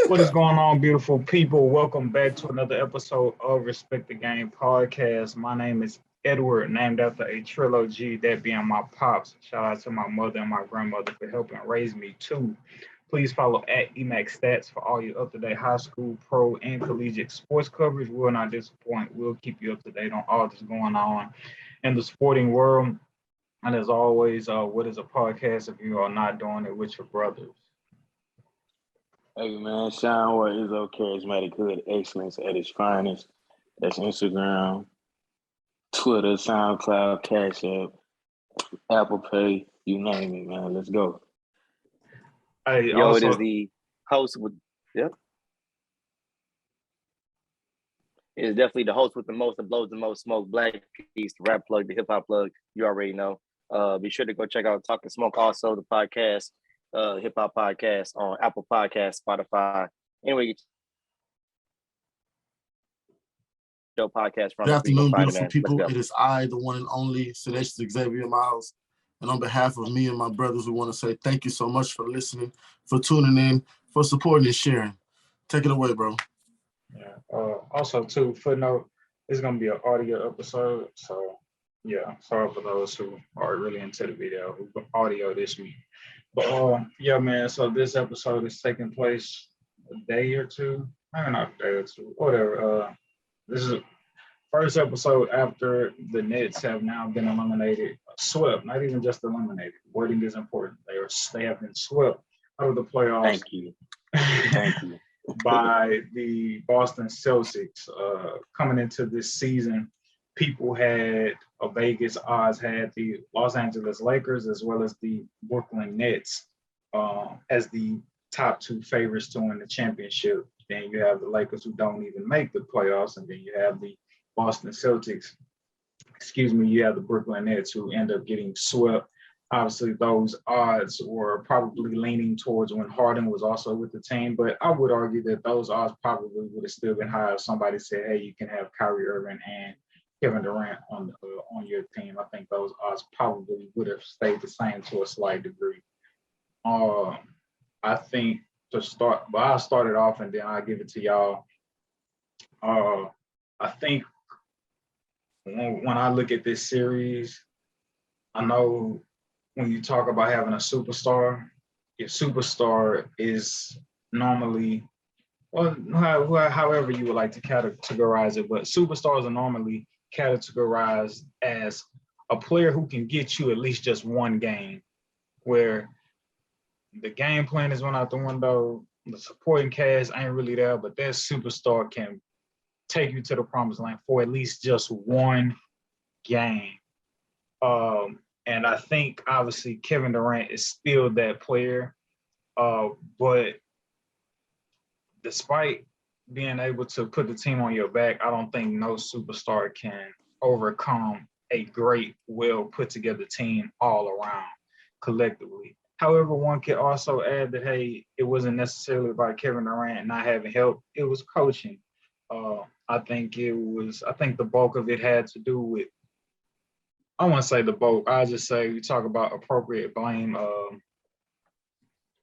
What is going on, beautiful people? Welcome back to another episode of Respect the Game podcast. My name is Edward, named after a trilogy, that being my pops. Shout out to my mother and my grandmother for helping raise me too. Please follow at EMAX Stats for all your up-to-date high school, pro, and collegiate sports coverage. Will not disappoint. We'll keep you up to date on all that's going on in the sporting world. And as always, what is a podcast if you are not doing it with your brothers? Hey man, Sean Ward is charismatic hood excellence at its finest. That's Instagram, Twitter, SoundCloud, Cash App, Apple Pay, you name it, man. Let's go. Hey, Yo, it is also, the host with It is definitely the host with the most, that blows the most smoke, Black Piece, the rap plug, the hip hop plug. You already know. Be sure to go check out Talkin Smoke, also the podcast, hip hop podcast on Apple Podcasts, Spotify. Anyway, your podcast from Good us, where you afternoon, can find it, beautiful man. people. Let's It go. is I, the one and only Celeste Xavier Miles. And on behalf of me and my brothers, we want to say thank you so much for listening, for tuning in, for supporting and sharing. Take it away, bro. yeah. Also, too, footnote, it's gonna be an audio episode, so yeah. Sorry for those who are really into the video, who audio this week. But yeah, man. So this episode is taking place a day or two, maybe not a day or two, whatever. This is the first episode after the Nets have now been eliminated, swept, not even just eliminated. Wording is important. They have been swept out of the playoffs. Thank you. Thank you. By the Boston Celtics. Coming into this season, people had Vegas odds had the Los Angeles Lakers as well as the Brooklyn Nets as the top two favorites to win the championship. Then you have the Lakers who don't even make the playoffs, and then you have the Boston Celtics. Excuse me, you have the Brooklyn Nets who end up getting swept. Obviously, those odds were probably leaning towards when Harden was also with the team, but I would argue that those odds probably would have still been high if somebody said, "Hey, you can have Kyrie Irving and Kevin Durant on your team." I think those odds probably would have stayed the same to a slight degree. I think to start, but I'll start it off and then I'll give it to y'all. I think when I look at this series, I know when you talk about having a superstar, your superstar is normally, well, however you would like to categorize it, but superstars are normally categorized as a player who can get you at least just one game, where the game plan is went out the window, the supporting cast ain't really there, but that superstar can take you to the promised land for at least just one game. And I think obviously Kevin Durant is still that player. But despite being able to put the team on your back, I don't think no superstar can overcome a great, well put together team all around collectively. However, one could also add that, hey, it wasn't necessarily about Kevin Durant not having help. It was coaching. I think the bulk of it had to do with, I want to say the bulk. I just say we talk about appropriate blame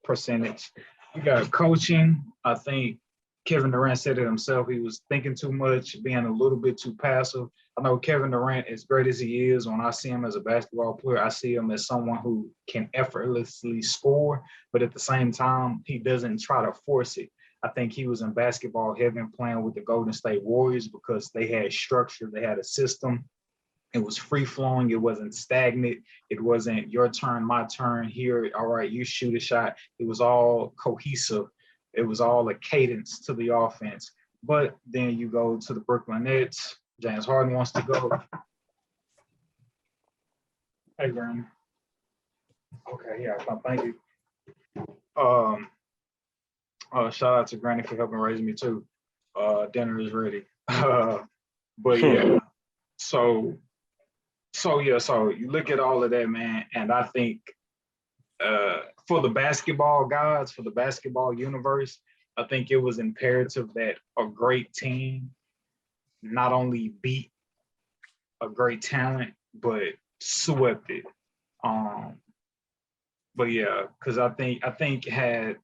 percentage. You got coaching. I think Kevin Durant said it himself. He was thinking too much, being a little bit too passive. I know Kevin Durant, as great as he is, when I see him as a basketball player, I see him as someone who can effortlessly score, but at the same time, he doesn't try to force it. I think he was in basketball heaven playing with the Golden State Warriors because they had structure, they had a system. It was free flowing. It wasn't stagnant. It wasn't your turn, my turn here. All right, you shoot a shot. It was all cohesive. It was all a cadence to the offense. But then you go to the Brooklyn Nets. James Harden wants to go. Hey, Granny. Okay, yeah, thank you. Shout out to Granny for helping raise me too. Dinner is ready. But yeah, so you look at all of that, man, and I think for the basketball gods, for the basketball universe, I think it was imperative that a great team not only beat a great talent, but swept it. But yeah, because I think had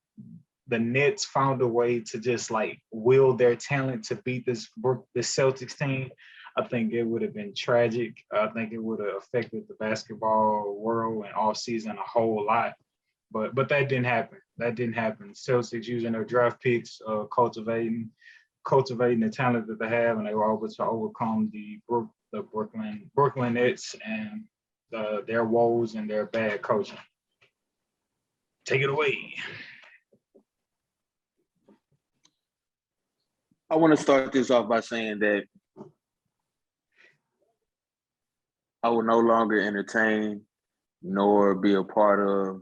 the Nets found a way to just like will their talent to beat this Celtics team, I think it would have been tragic. I think it would have affected the basketball world and off season a whole lot. But that didn't happen. That didn't happen. Celtics using their draft picks, cultivating the talent that they have, and they were able to overcome the Brooklyn Nets and their woes and their bad coaching. Take it away. I want to start this off by saying that I will no longer entertain nor be a part of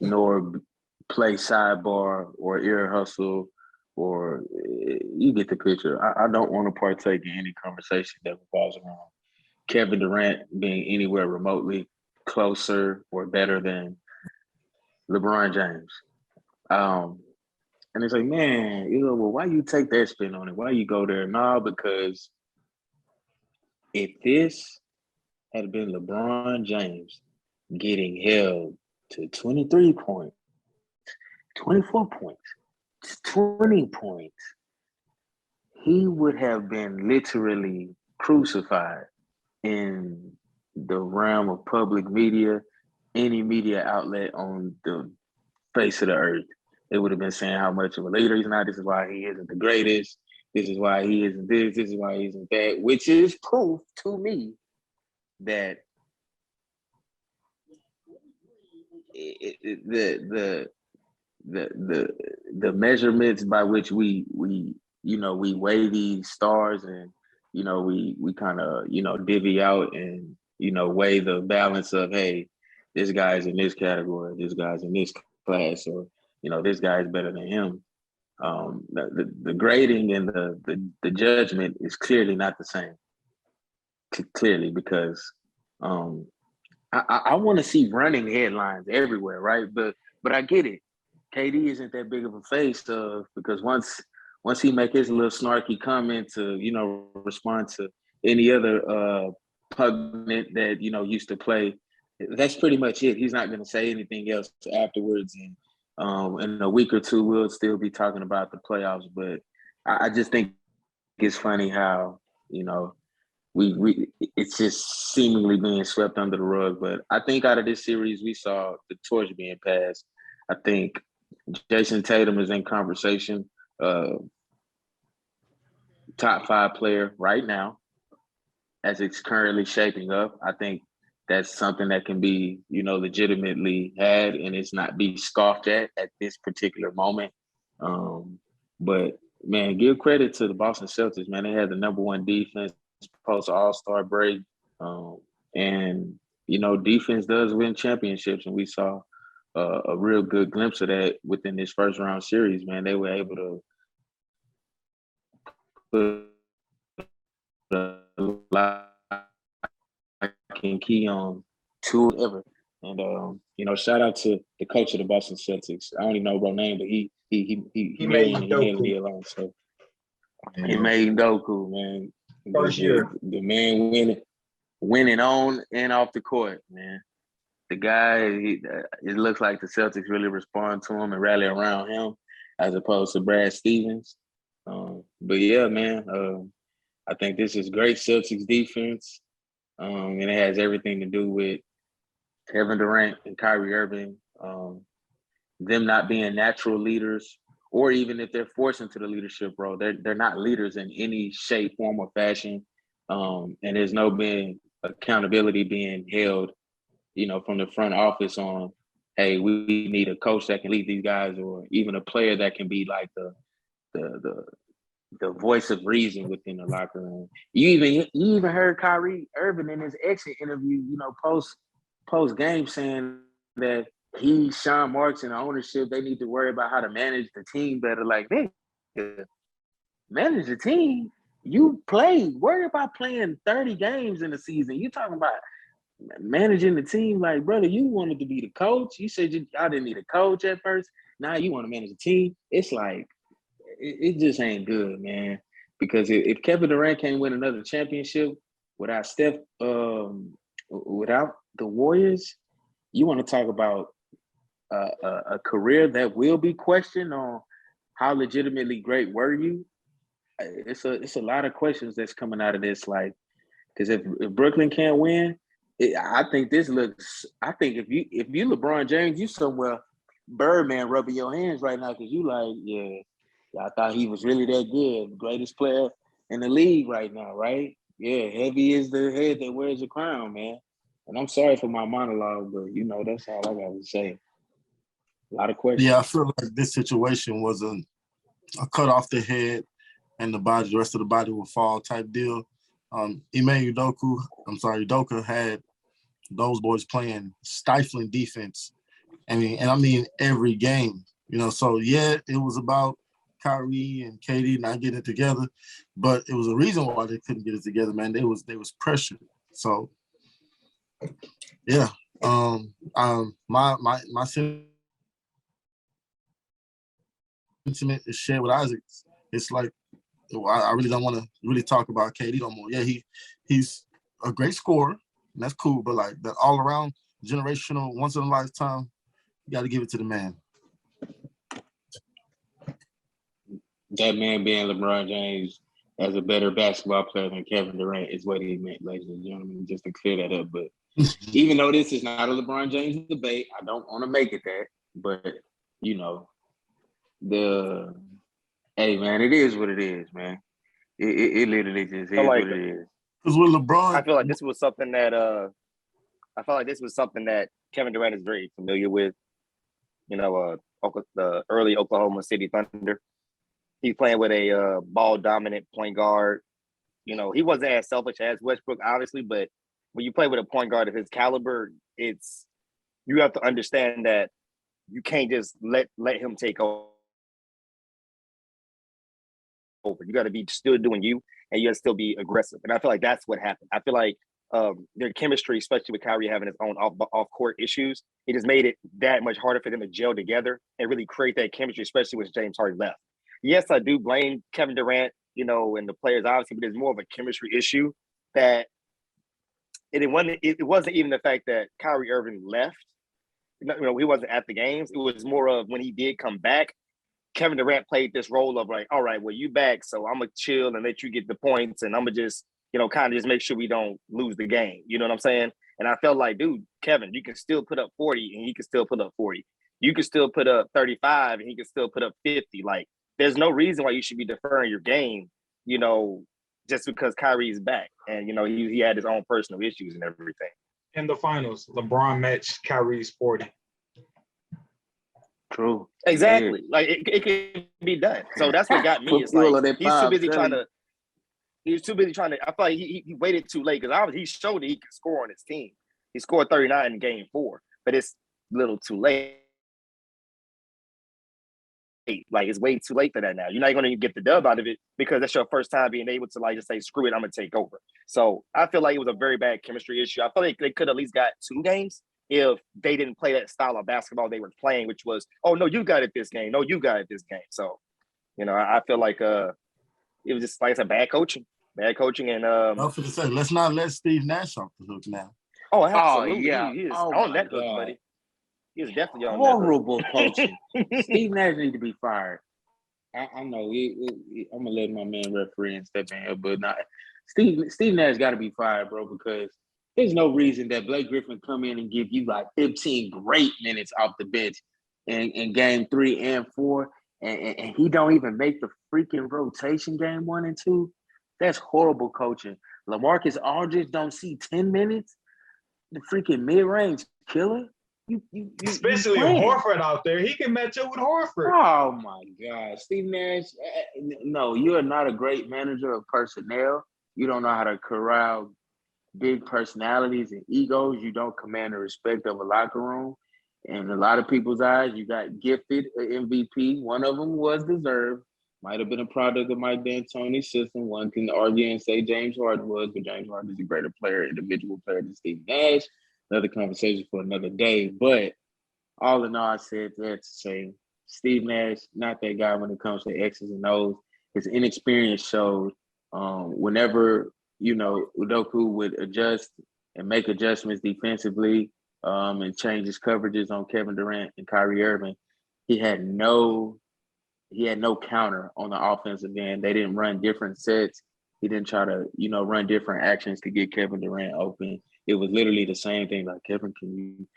nor play sidebar or ear hustle, or you get the picture. I don't want to partake in any conversation that revolves around Kevin Durant being anywhere remotely closer or better than LeBron James. And it's like, man, well, why you take that spin on it? Why you go there? Nah, because if this had been LeBron James getting held to 23 points, 24 points, 20 points, he would have been literally crucified in the realm of public media, any media outlet on the face of the earth. It would have been saying how much of a leader he's not. This is why he isn't the greatest. This is why he isn't this. This is why he isn't that, which is proof to me that the measurements by which we weigh these stars, and we kind of divvy out and weigh the balance of, hey, this guy's in this category, this guy's in this class, or this guy is better than him. The grading and the judgment is clearly not the same. Clearly, because I want to see running headlines everywhere, right? But I get it. KD isn't that big of a face, because once he make his little snarky comment to respond to any other pundit that used to play, that's pretty much it. He's not going to say anything else afterwards, and in a week or two we'll still be talking about the playoffs. But I just think it's funny how we it's just seemingly being swept under the rug. But I think out of this series we saw the torch being passed. I think Jason Tatum is in conversation, top 5 player right now as it's currently shaping up. I think that's something that can be, legitimately had, and it's not be scoffed at this particular moment. But man, give credit to the Boston Celtics, man. They had the number 1 defense post All-Star break. And defense does win championships, and we saw a real good glimpse of that within this first round series, man. They were able to put a lock and key on 2 ever. And shout out to the coach of the Boston Celtics. I don't even know bro name, but he made Doku alone. So he made Doku, man. First year. The man winning on and off the court, man. The guy, it looks like the Celtics really respond to him and rally around him as opposed to Brad Stevens. But yeah, man, I think this is great Celtics defense. And it has everything to do with Kevin Durant and Kyrie Irving, them not being natural leaders, or even if they're forced into the leadership role, they're not leaders in any shape, form, or fashion. And there's no accountability being held, from the front office on, hey, we need a coach that can lead these guys, or even a player that can be like the voice of reason within the locker room. You even heard Kyrie Irving in his exit interview, post game, saying that Sean Marks and the ownership, they need to worry about how to manage the team better. Like, man, manage the team. You played. Worry about playing 30 games in a season. You talking about managing the team? Like, brother, you wanted to be the coach. You said y'all didn't need a coach at first. Now you want to manage the team. It's like, it just ain't good, man. Because if Kevin Durant can't win another championship without Steph, without the Warriors, you want to talk about a career that will be questioned on how legitimately great were you. It's a lot of questions that's coming out of this. Like, because if Brooklyn can't win, I think this looks. I think if you LeBron James, you somewhere Birdman rubbing your hands right now because you like, yeah, I thought he was really that good, greatest player in the league right now, right? Yeah, heavy is the head that wears the crown, man. And I'm sorry for my monologue, but that's all I got to say. A lot of questions. Yeah, I feel like this situation was a cut off the head and the rest of the body will fall type deal. Ime Udoka had those boys playing stifling defense. I mean every game, So yeah, it was about Kyrie and KD not getting it together, but it was a reason why they couldn't get it together, man. They was pressured. So yeah, my sentiment is shared with Isaac. It's like I really don't want to really talk about KD no more. Yeah, he's a great scorer, and that's cool. But like that all around generational, once in a lifetime, you got to give it to the man. That man being LeBron James as a better basketball player than Kevin Durant is what he meant, ladies and gentlemen, just to clear that up. But even though this is not a LeBron James debate, I don't want to make it that. But, hey, man, it is what it is, man. It literally just is what it is. Because with LeBron, I feel like this was something that Kevin Durant is very familiar with. The early Oklahoma City Thunder. He's playing with a ball-dominant point guard. He wasn't as selfish as Westbrook, obviously, but when you play with a point guard of his caliber, you have to understand that you can't just let him take over. You got to be still doing you, and you got to still be aggressive. And I feel like that's what happened. I feel like their chemistry, especially with Kyrie having his own off-court issues, it just made it that much harder for them to gel together and really create that chemistry, especially when James Harden left. Yes, I do blame Kevin Durant, and the players obviously, but there's more of a chemistry issue that it wasn't even the fact that Kyrie Irving left. He wasn't at the games. It was more of when he did come back, Kevin Durant played this role of like, all right, well, you back, so I'm going to chill and let you get the points, and I'm going to just, kind of just make sure we don't lose the game. You know what I'm saying? And I felt like, dude, Kevin, you can still put up 40, and he can still put up 40. You can still put up 35, and he can still put up 50. Like, there's no reason why you should be deferring your game, just because Kyrie's back. And, he had his own personal issues and everything. In the finals, LeBron matched Kyrie's 40. True. Exactly. Like, it can be done. So that's what got me. It's like, he's too busy trying to, I feel like he waited too late because obviously he showed that he could score on his team. He scored 39 in game 4, but it's a little too late. Like, it's way too late for that now. You're not going to get the dub out of it because that's your first time being able to, like, just say, screw it, I'm going to take over. So I feel like it was a very bad chemistry issue. I feel like they could at least got 2 games if they didn't play that style of basketball they were playing, which was, oh, no, you got it this game. No, you got it this game. So, I feel like it was just, like I said, bad coaching. And I was going to say, let's not let Steve Nash off the hook now. Oh, absolutely. Yeah. He is on that hook, buddy. He is definitely on horrible coaching. Steve Nash needs to be fired. I know. I'm gonna let my man referee and step in here, but not Steve Nash got to be fired, bro, because there's no reason that Blake Griffin come in and give you like 15 great minutes off the bench in game 3 and 4, and he don't even make the freaking rotation game 1 and 2. That's horrible coaching. LaMarcus Aldridge don't see 10 minutes. The freaking mid-range killer. Especially Horford out there. He can match up with Horford. Oh, my God. Steve Nash, no, you are not a great manager of personnel. You don't know how to corral big personalities and egos. You don't command the respect of a locker room. In a lot of people's eyes, you got gifted MVP. One of them was deserved. Might have been a product of Mike D'Antoni's system. One can argue and say James Harden was, but James Harden is a greater player, individual player than Steve Nash. Another conversation for another day. But all in all, I said that to say Steve Nash, not that guy when it comes to X's and O's. His inexperience showed whenever, Udoka would adjust and make adjustments defensively, and changed his coverages on Kevin Durant and Kyrie Irving, he had no counter on the offensive end. They didn't run different sets. He didn't try to, run different actions to get Kevin Durant open. It was literally the same thing. Like, Kevin, can you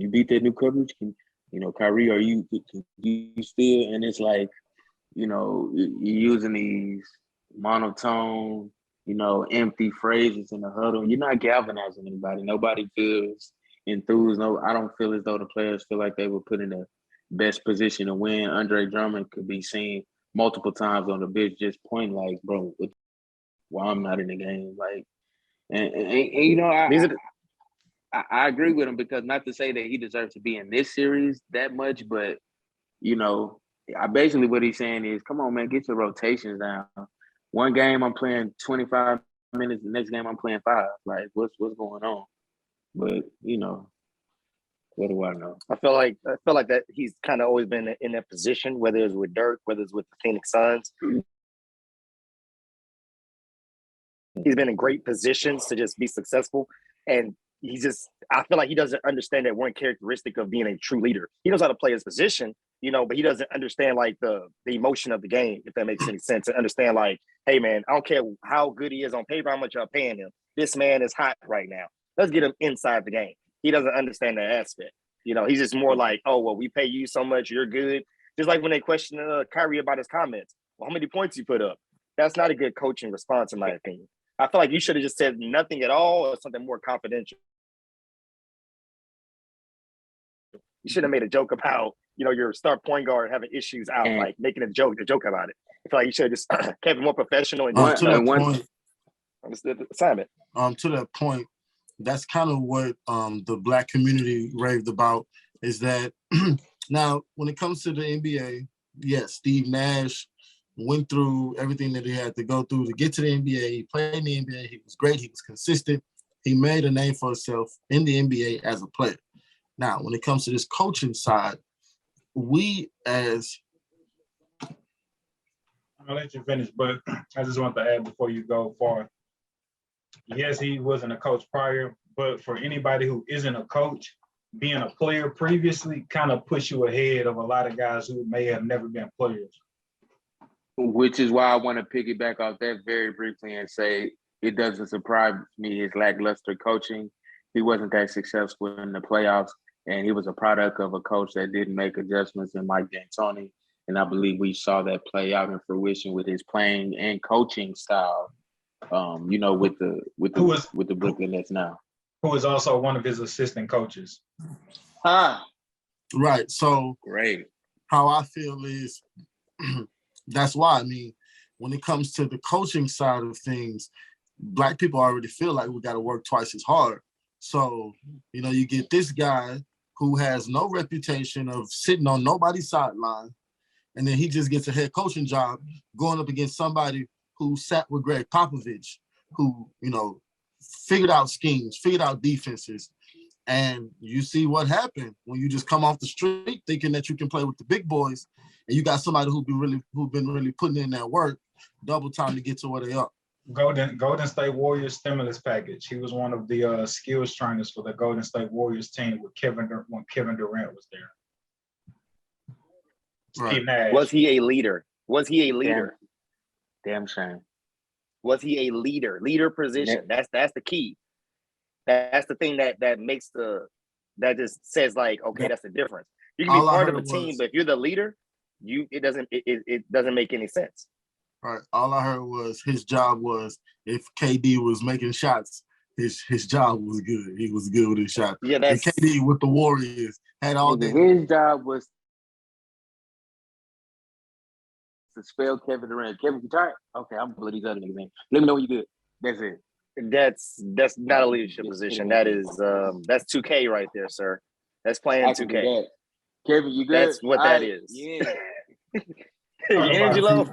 beat that new coverage? Kyrie, can you still? And it's like, you're using these monotone, empty phrases in the huddle. You're not galvanizing anybody. Nobody feels enthused. No, I don't feel as though the players feel like they were put in the best position to win. Andre Drummond could be seen multiple times on the bench just pointing like, bro, why I'm not in the game. Like, I agree with him, because not to say that he deserves to be in this series that much, but, basically what he's saying is, come on, man, get your rotations down. One game I'm playing 25 minutes, the next game I'm playing 5. Like, what's going on? But, what do I know? I feel like that he's kind of always been in that position, whether it's with Dirk, whether it's with the Phoenix Suns. He's been in great positions to just be successful. And I feel like he doesn't understand that one characteristic of being a true leader. He knows how to play his position, but he doesn't understand like the emotion of the game, if that makes any sense. And understand like, hey man, I don't care how good he is on paper, how much y'all paying him. This man is hot right now. Let's get him inside the game. He doesn't understand that aspect. He's just more like, oh, well, we pay you so much, you're good. Just like when they question Kyrie about his comments. Well, how many points you put up? That's not a good coaching response, in my opinion. I feel like you should have just said nothing at all, or something more confidential. You should have made a joke about, your star point guard having issues out, like making a joke about it. I feel like you should have just kept it more professional and understood the assignment. To that point, that's kind of what the Black community raved about, is that now when it comes to the NBA, yes, Steve Nash went through everything that he had to go through to get to the NBA. He played in the NBA. He was great. He was consistent. He made a name for himself in the NBA as a player. Now, when it comes to this coaching side, I'll let you finish, but I just want to add before you go far. Yes, he wasn't a coach prior, but for anybody who isn't a coach, being a player previously kind of puts you ahead of a lot of guys who may have never been players. Which is why I want to piggyback off that very briefly and say it doesn't surprise me his lackluster coaching. He wasn't that successful in the playoffs, and he was a product of a coach that didn't make adjustments in Mike D'Antoni. And I believe we saw that play out in fruition with his playing and coaching style. With the Brooklyn Nets now. Who is also one of his assistant coaches. Right. So great. How I feel is that's why, when it comes to the coaching side of things, Black people already feel like we got to work twice as hard. So, you get this guy who has no reputation of sitting on nobody's sideline, and then he just gets a head coaching job going up against somebody who sat with Greg Popovich, who, figured out schemes, figured out defenses. And you see what happened when you just come off the street thinking that you can play with the big boys, and you got somebody who've been really putting in that work, double time to get to where they are. Golden State Warriors stimulus package. He was one of the skills trainers for the Golden State Warriors team when Kevin Durant was there. Right. Nash. Was he a leader? Damn shame. Was he a leader? Leader position. That's the key. That's the thing that makes that just says like, okay, that's the difference. You can be part of a team, but if you're the leader, it doesn't make any sense. Right. All I heard was his job was, if KD was making shots, his job was good. He was good with his shots. Yeah, that's and KD with the Warriors had all day. His job was to spell Kevin Durant. Kevin, you try? Okay, I'm gonna let these other niggas in. Let me know when you good. That's it. That's not a leadership position. That is that's 2K right there, sir. That's playing 2K. Kevin, you good? That's what that is. Yeah. Angelo.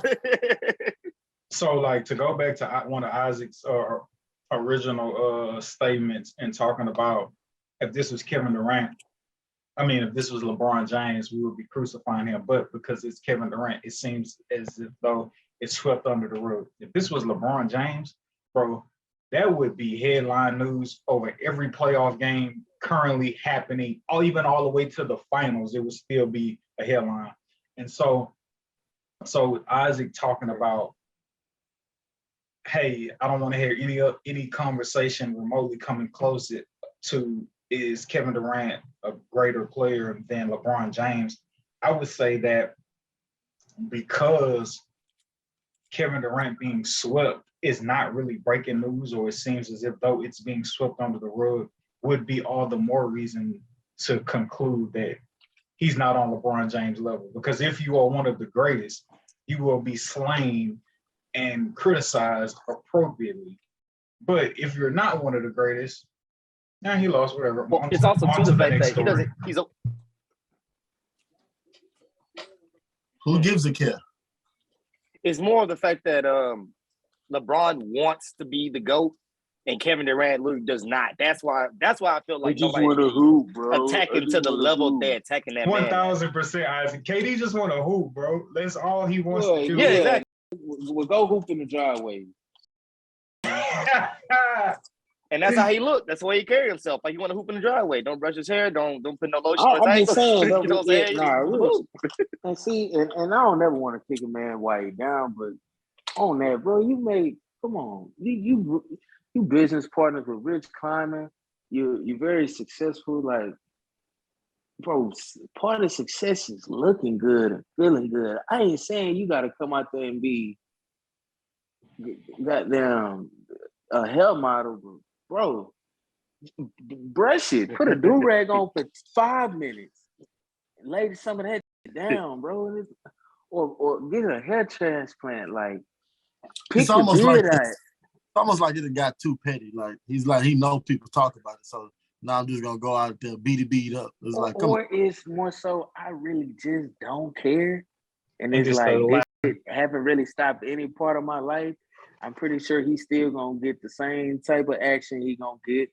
So, like, to go back to one of Isaac's original statements and talking about if this was Kevin Durant, if this was LeBron James, we would be crucifying him. But because it's Kevin Durant, it seems as if though it's swept under the rug. If this was LeBron James, bro, that would be headline news over every playoff game currently happening, or even all the way to the finals. It would still be a headline. And so with Isaac talking about, hey, I don't want to hear any conversation remotely coming close to, is Kevin Durant a greater player than LeBron James? I would say that because Kevin Durant being swept is not really breaking news, or it seems as if though it's being swept under the rug, would be all the more reason to conclude that he's not on LeBron James level. Because if you are one of the greatest, you will be slain and criticized appropriately. But if you're not one of the greatest, now he lost, whatever. Well, it's also to the fact that he doesn't. Who gives a care? It's more of the fact that LeBron wants to be the GOAT and Kevin Durant literally does not. That's why I feel like just want to hoop, bro. attacking to the level they're attacking that man. 1,000%, Isaac. KD just want to hoop, bro. That's all he wants to do. Yeah, exactly. We'll go hoop in the driveway. And that's how he looked. That's the way he carried himself. Like, you want to hoop in the driveway. Don't brush his hair. Don't put no lotion on his I'm just saying. you know what I'm saying? And see, and I don't never want to kick a man while he's down, but on that, bro, come on. You business partners with Rich Kleiman. You're very successful. Like, bro, part of success is looking good and feeling good. I ain't saying you got to come out there and be goddamn a hell model, but bro, brush it. Put a do-rag on for 5 minutes. Lay some of that down, bro. Or get a hair transplant. Like, It's almost like it got too petty. Like, he's like, he knows people talk about it, so now I'm just gonna go out there beat up. It's like, come on. It's more so I really just don't care, and it's like this shit haven't really stopped any part of my life. I'm pretty sure he's still gonna get the same type of action he gonna get,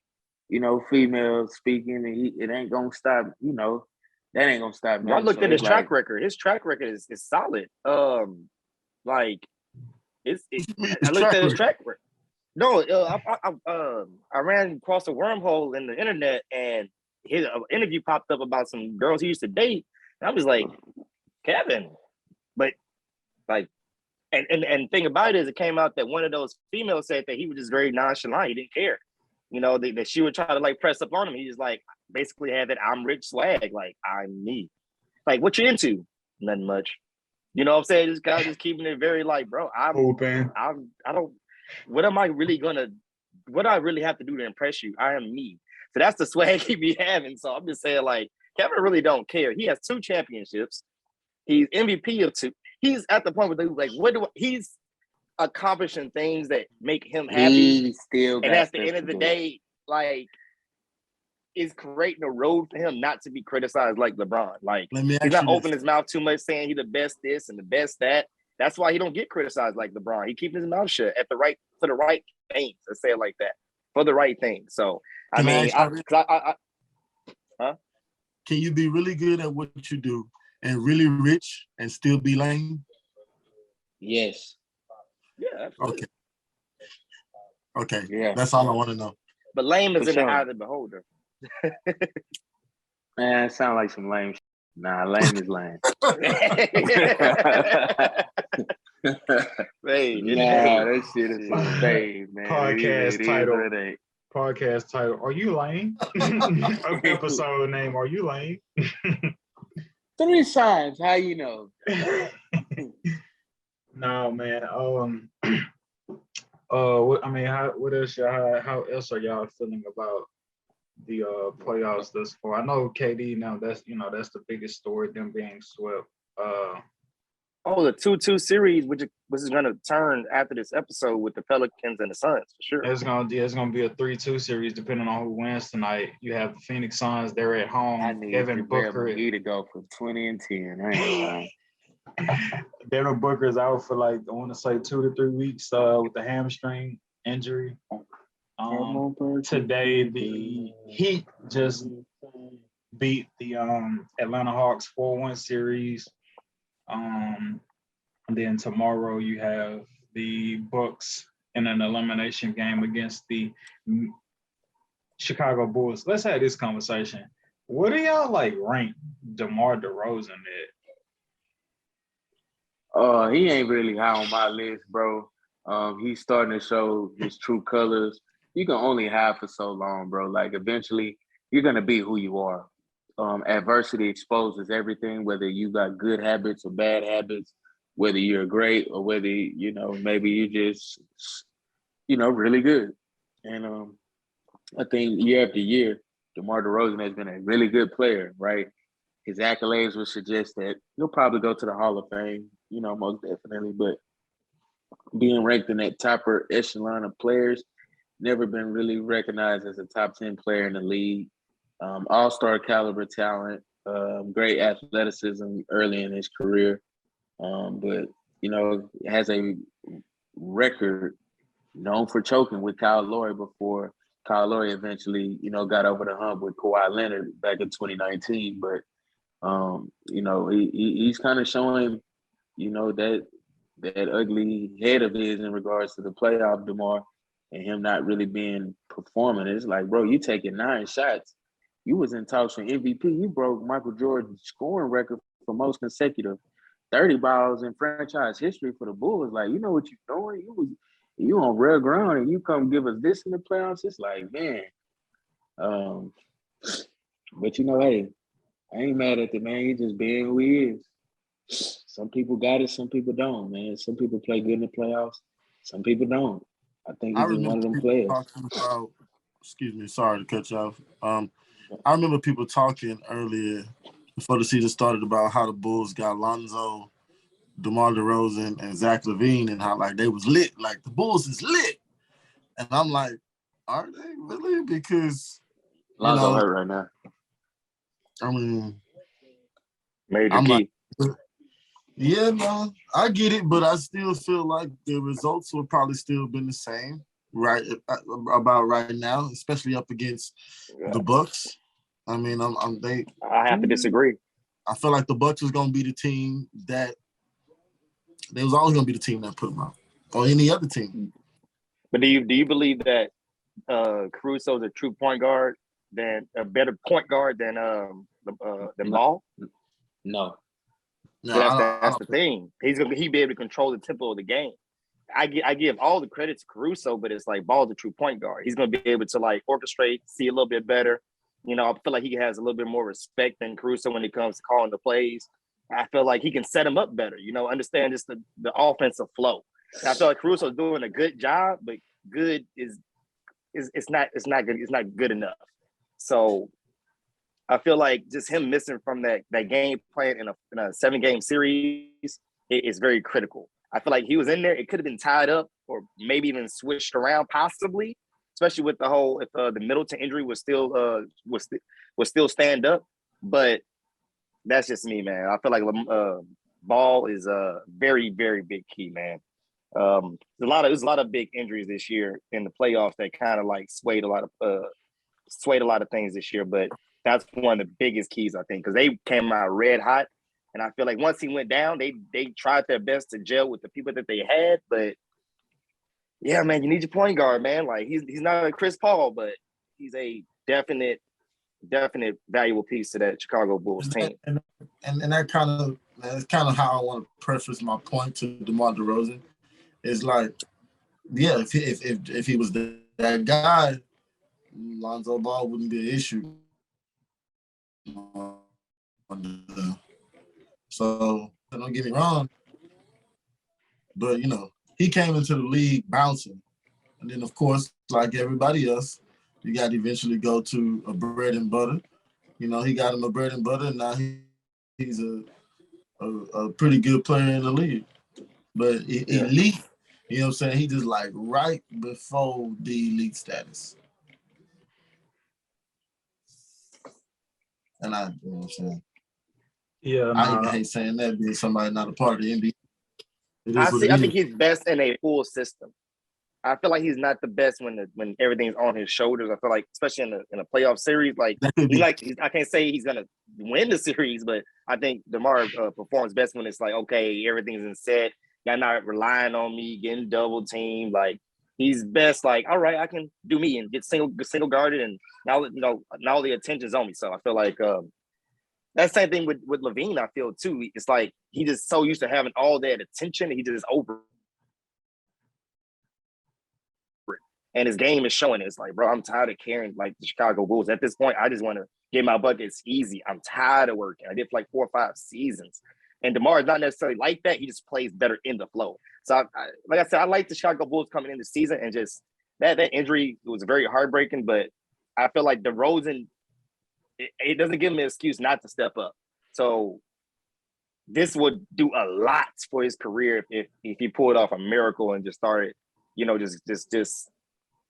female speaking, and it ain't gonna stop. That ain't gonna stop me. I looked at his track record. His track record is solid. I looked at his track record. No, I ran across a wormhole in the internet, and his interview popped up about some girls he used to date. And I was like, Kevin, but like, and thing about it is, it came out that one of those females said that he was just very nonchalant. He didn't care, that she would try to like press up on him. He just like basically had that I'm rich swag, like I'm me. Like, what you into? Nothing much. You know what I'm saying? This guy just keeping it very like, bro, I don't. What am I really what do I really have to do to impress you? I am me. So that's the swag he be having. So I'm just saying, like, Kevin really don't care. He has 2 championships. He's MVP of 2. He's at the point where like, he's accomplishing things that make him happy. And at the end of the day, like, it's creating a road for him not to be criticized like LeBron. Like, he's not opening his mouth too much saying he's the best this and the best that. That's why he don't get criticized like LeBron. He keeps his mouth shut for the right things. Let's say it like that, for the right thing. So Can you be really good at what you do and really rich and still be lame? Yes. Yeah. Absolutely. Okay. Yeah. That's all I want to know. But lame is in the eye of the beholder. Man, it sounds like some lame shit. Nah, lame is lame. That shit is some fade, man. Podcast title. Are you lame? Episode name. Are you lame? 3 signs. How you know? No, man. What else? How else are y'all feeling about the playoffs thus far? I know KD now. That's the biggest story. Them being swept. The 2-2 series, which is going to turn after this episode with the Pelicans and the Suns for sure. It's gonna be a 3-2 series depending on who wins tonight. You have the Phoenix Suns. They're at home. I need Devin Booker to go for 20 and 10. I ain't lying. Devin Booker is out for I want to say 2 to 3 weeks with the hamstring injury. Today the Heat just beat the Atlanta Hawks 4-1 series. And then tomorrow you have the Bucks in an elimination game against the Chicago Bulls. Let's have this conversation. What do y'all like rank DeMar Derozan at? He ain't really high on my list, bro. He's starting to show his true colors. You can only hide for so long, bro. Like eventually you're gonna be who you are. Adversity exposes everything, whether you got good habits or bad habits, whether you're great or whether, maybe you just, really good. And I think year after year, DeMar DeRozan has been a really good player, right? His accolades would suggest that he'll probably go to the Hall of Fame, most definitely. But being ranked in that top echelon of players, never been really recognized as a top 10 player in the league. All-star caliber talent, great athleticism early in his career. But, has a record known for choking with Kyle Lowry before Kyle Lowry eventually, got over the hump with Kawhi Leonard back in 2019. But, he's kind of showing, that ugly head of his in regards to the playoff DeMar and him not really being performing. It's like, bro, you taking 9 shots. You was in talks for MVP. You broke Michael Jordan's scoring record for most consecutive 30 balls in franchise history for the Bulls. Like, you know what you're doing? You on real ground and you come give us this in the playoffs. It's like, man. But hey, I ain't mad at the man. He just being who he is. Some people got it, some people don't, man. Some people play good in the playoffs. Some people don't. I think he's just one of them players. Excuse me, sorry to cut you off. I remember people talking earlier before the season started about how the Bulls got Lonzo, DeMar DeRozan, and Zach LaVine, and how like they was lit, like the Bulls is lit. And I'm like, are they really? Because Lonzo hurt right now. I mean, major key. Like, yeah, man, I get it, but I still feel like the results would probably still been the same, right? About right now, especially up against the Bucks. I mean, I have to disagree. I feel like the Bucks was gonna be the team that they was always gonna be the team that put them out, or any other team. But do you believe that Caruso is a true point guard, than a better point guard than Ball? No. So that's the thing. He'd be able to control the tempo of the game. I give all the credit to Caruso, but it's like Ball's a true point guard. He's going to be able to like orchestrate, see a little bit better. I feel like he has a little bit more respect than Caruso when it comes to calling the plays. I feel like he can set him up better. Understand just the offensive flow. And I feel like Caruso's doing a good job, but good is not good. It's not good enough. So I feel like just him missing from that game plan in a 7-game series is very critical. I feel like he was in there. It could have been tied up or maybe even switched around, possibly, especially with the whole if the Middleton injury was still stand up. But that's just me, man. I feel like Ball is a very, very big key, man. There's a lot of big injuries this year in the playoffs that kind of like swayed a lot of things this year, but that's one of the biggest keys, I think, because they came out red hot. And I feel like once he went down, they tried their best to gel with the people that they had. But yeah, man, you need your point guard, man. Like he's not a Chris Paul, but he's a definite valuable piece to that Chicago Bulls team. And that that's kind of how I want to preface my point to DeMar DeRozan. It's like, yeah, if he was that guy, Lonzo Ball wouldn't be an issue. So don't get me wrong, but he came into the league bouncing, and then of course, like everybody else, you got to eventually go to a bread and butter. He got him a bread and butter, and now he's a pretty good player in the league. But elite, you know what I'm saying? He just like right before the elite status. And you know what I'm saying? Yeah, I hate saying that being somebody not a part of the NBA. I think he's best in a full system. I feel like he's not the best when everything's on his shoulders. I feel like, especially in a playoff series, like I can't say he's gonna win the series, but I think DeMar performs best when it's like, okay, everything's in set. Y'all not relying on me, getting double teamed. Like he's best like, all right, I can do me and get single guarded, and now now the attention's on me. So I feel like that's the same thing with Levine. I feel too. It's like he just so used to having all that attention, he just over it. And his game is showing it. It's like, bro, I'm tired of carrying like the Chicago Bulls. At this point, I just want to get my buckets easy. I'm tired of working. I did for like 4 or 5 seasons. And DeMar is not necessarily like that. He just plays better in the flow. So, like I said, I like the Chicago Bulls coming in the season, and just that injury was very heartbreaking. But I feel like DeRozan, it doesn't give him an excuse not to step up. So this would do a lot for his career if he pulled off a miracle and just started,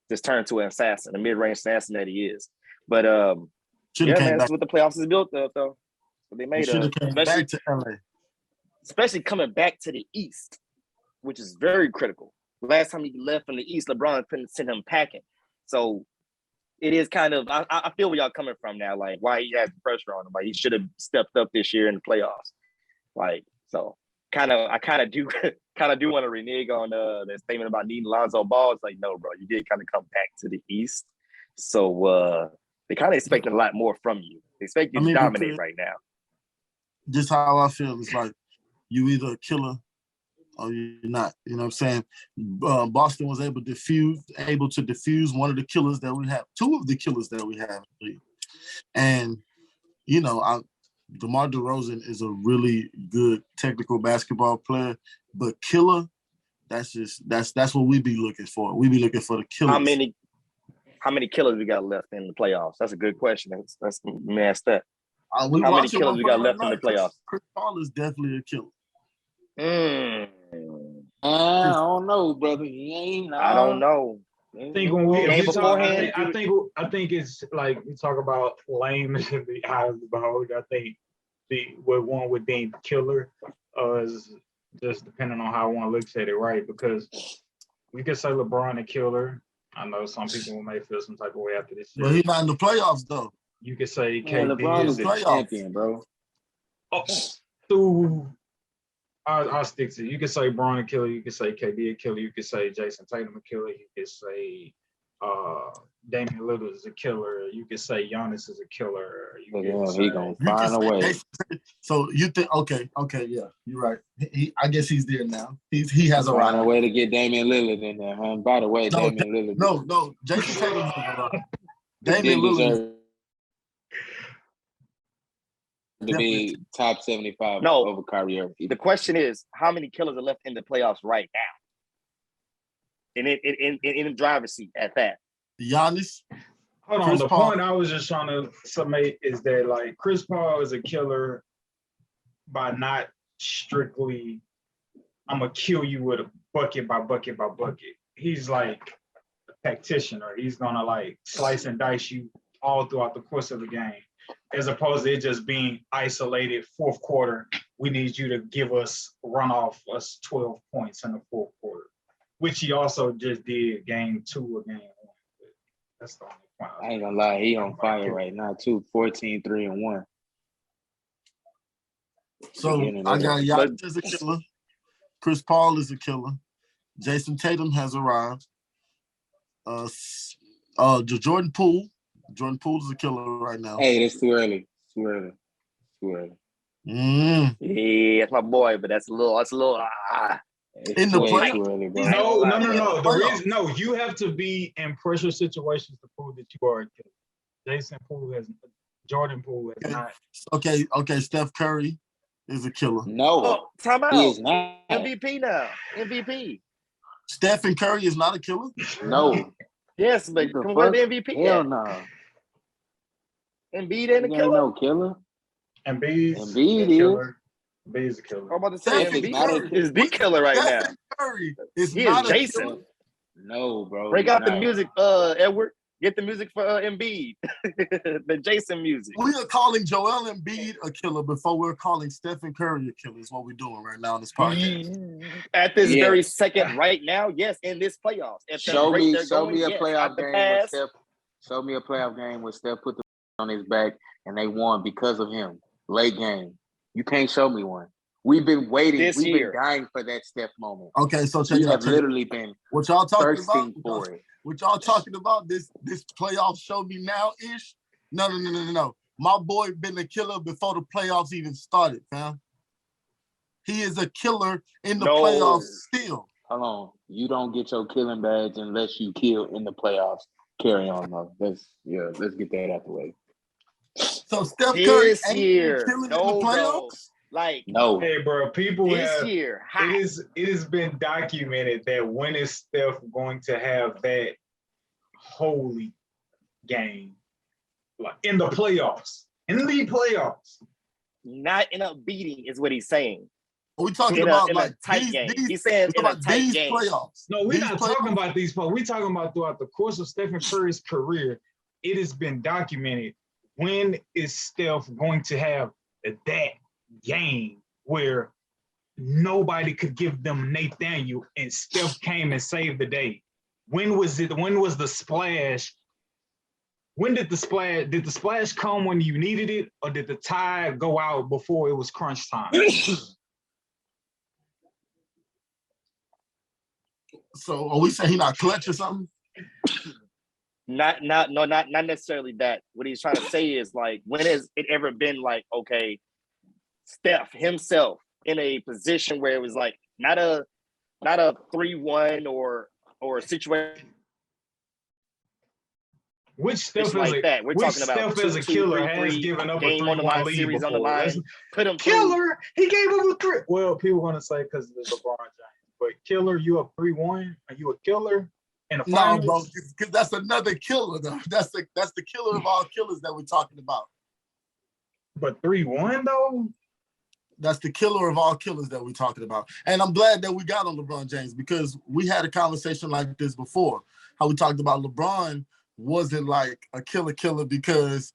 just turned to an assassin, a mid-range assassin that he is. But yeah, man, that's what the playoffs is built of, though. So they made back to LA. Especially coming back to the East, which is very critical. Last time he left from the East, LeBron couldn't send him packing. So it is kind of, I feel where y'all coming from now, like why he has the pressure on him. Like he should have stepped up this year in the playoffs. Like, so I kind of do want to renege on that statement about needing Lonzo Ball. It's like, no, bro, you did kind of come back to the East. So they kind of expecting a lot more from you. They expect you to dominate right now. Just how I feel. It's like you either a killer or you're not. You know what I'm saying? Boston was able to diffuse one of the killers that we have, 2 of the killers that we have. And, DeMar Derozan is a really good technical basketball player, but killer, that's what we be looking for. We be looking for the killers. How many killers we got left in the playoffs? That's a good question. That's ask that. How many killers we got left in the playoffs? Chris Paul is definitely a killer. I don't know, brother. I don't know. I think when I think it's like we talk about lame in the eye of the beholder. I think what one would deem killer is just depending on how one looks at it, right? Because we could say LeBron a killer. I know some people may feel some type of way after this. But he's not in the playoffs though. You could say KD LeBron is the champion, bro. I'll stick to it. You could say Bron a killer. You could say KD a killer. You could say Jason Tatum a killer. You could say Damian Lillard is a killer. You could say Giannis is a killer. He gonna find a way. So you think? Okay, yeah, you're right. I guess he's there now. He has a find a way to get Damian Lillard in there, huh? By the way, Damian Lillard. No, Jason Tatum has a run. Damian Lillard to be top 75 over Kyrie Irving. The question is, how many killers are left in the playoffs right now? In the driver's seat at that. Giannis. Hold on. The point I was just trying to summate is that like Chris Paul is a killer by not strictly, I'm gonna kill you with a bucket by bucket by bucket. He's like a practitioner. He's gonna like slice and dice you all throughout the course of the game, as opposed to it just being isolated. Fourth quarter, we need you to give us run off us 12 points in the fourth quarter, which he also just did game 2 or game 1. That's the only point. I ain't gonna lie, he on fire right now too. 14, 3 and 1. So I got Giannis as a killer. Chris Paul is a killer. Jason Tatum has arrived. Jordan Poole. Jordan Poole is a killer right now. Hey, it's too early. Yeah, that's my boy, but that's a little. In the playoffs. No. The reason, you have to be in pressure situations to prove that you are a killer. Jordan Poole has not. Okay. Steph Curry is a killer. No, time out. He is not. MVP now. MVP. Stephen Curry is not a killer. No. Yes, but where's the MVP? Hell no. Embiid ain't a killer. No killer. Embiid is. Embiid is a killer. I'm about to say Embiid is the killer right now. Curry he is Jason. Killer. No, bro. Break out the music, Edward. Get the music for Embiid. The Jason music. We are calling Joel Embiid a killer before we're calling Stephen Curry a killer. Is what we're doing right now in this podcast. At this very second, right now, yes, in this playoffs. Show me a playoff game with Steph. Show me a playoff game where Steph put the on his back and they won because of him. Late game. You can't show me one. We've been waiting. This We've year. been dying for that Steph moment. Okay, so check We it out. have literally been What y'all talking about? thirsting for it. What y'all talking about? This playoff show me now ish? No. My boy been a killer before the playoffs even started, fam. He is a killer in the playoffs still. Hold on. You don't get your killing badge unless you kill in the playoffs. Carry on, though. Let's get that out the way. So Steph Curry This ain't year, killing in the no, bro. playoffs? Like, No. Hey, bro, people this have year, hot. it has been documented that when is Steph going to have that holy game, like in the playoffs, Not in a beating is what he's saying. Are we talking about in like a tight these, game? These, He's saying in a tight these game. Playoffs. No, we're not playoffs? talking about these playoffs. We're talking about throughout the course of Stephen Curry's career. It has been documented when is Steph going to have that game where nobody could give them Nathaniel and Steph came and saved the day. When was it? When was the splash? When did the splash come when you needed it, or did the tide go out before it was crunch time? So are we saying he not clutch or something? Not necessarily that. What he's trying to say is like, when has it ever been like, okay, Steph himself in a position where it was like not a 3-1 or a situation. Which Steph like that. We're talking about Steph as a killer has given up a 3-1 lead series before. on the line. Put him killer. He gave up a 3. Well, people want to say because of LeBron James, but killer, you up 3-1? Are you a killer in the finals? No, bro, because that's another killer though. That's the killer of all killers that we're talking about. But 3-1 though. That's the killer of all killers that we're talking about. And I'm glad that we got on LeBron James because we had a conversation like this before. How we talked about LeBron wasn't like a killer because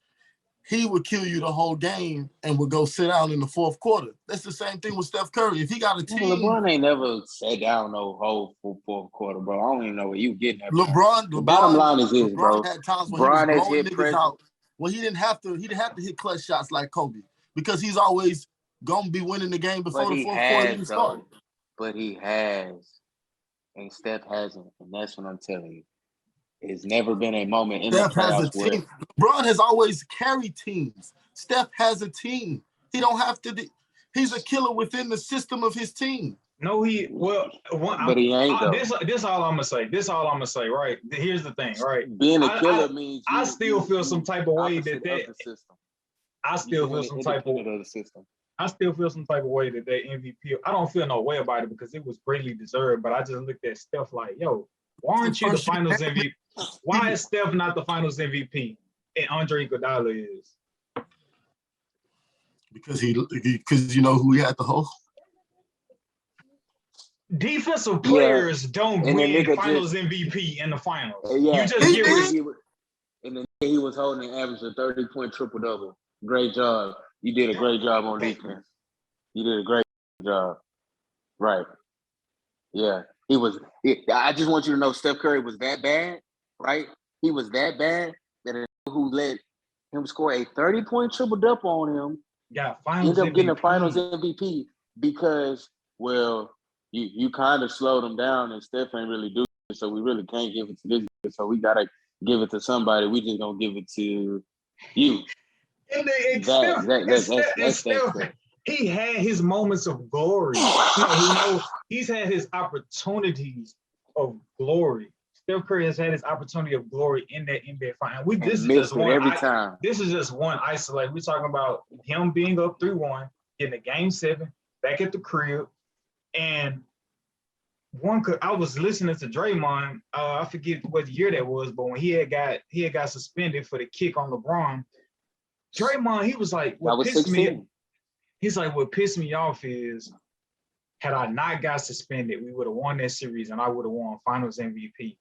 he would kill you the whole game and would go sit down in the fourth quarter. That's the same thing with Steph Curry. If he got a team, LeBron ain't never sat down no whole fourth quarter, bro. I don't even know where you getting that. LeBron, bottom line is his, LeBron bro. had times when LeBron he was has blowing hit niggas pressure. out. Well, he didn't have to hit clutch shots like Kobe because he's always gonna be winning the game before the fourth quarter even started. But he has, and Steph hasn't, and that's what I'm telling you. It's never been a moment in Steph the playoffs has a team. LeBron has always carried teams. Steph has a team. He don't have to be. He's a killer within the system of his team. No, he he ain't though. This all I'm gonna say. Right. Here's the thing. Right. Being a killer means I still feel some type of way that I still feel some type of the system. I still feel some type of way that MVP. I don't feel no way about it because it was greatly deserved. But I just looked at Steph like, yo, why aren't you the Finals MVP? Why is Steph not the Finals MVP and Andre Iguodala is? Because you know who he had the whole. Defensive players don't win Finals MVP in the finals. Yeah, you just get rid. And then he was holding an average of 30-point triple-double. Great job. You did a great job on defense. You did a great job. Right. Yeah. I just want you to know Steph Curry was that bad, right? He was that bad that who let him score a 30-point triple-double on him. Yeah, finals ended up getting a MVP. Finals MVP because, well, you kind of slowed him down and Steph ain't really do it, so we really can't give it to this guy. So we got to give it to somebody. We just going to give it to you. Steph, he had his moments of glory. He's had his opportunities of glory. Steph Curry has had his opportunity of glory in that NBA final. This is just one isolate. We're talking about him being up 3-1, getting a game 7, back at the crib, and I was listening to Draymond. I forget what year that was, but when he had got suspended for the kick on LeBron. Draymond, he was like, what pissed me off is had I not got suspended, we would have won that series and I would have won Finals MVP.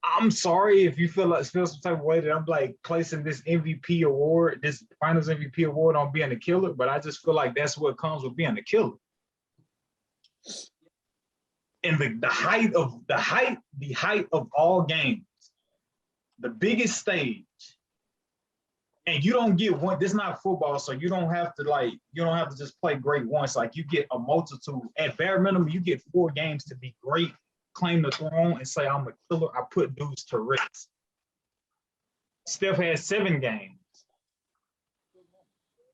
I'm sorry if you feel some type of way that I'm like placing this MVP award, this Finals MVP award on being a killer, but I just feel like that's what comes with being a killer. And the height of all games, the biggest stage, And you don't get one. This is not football, so you don't have to just play great once. Like you get a multitude. At bare minimum, you get 4 games to be great, claim the throne, and say I'm a killer. I put dudes to rest. Steph has 7 games.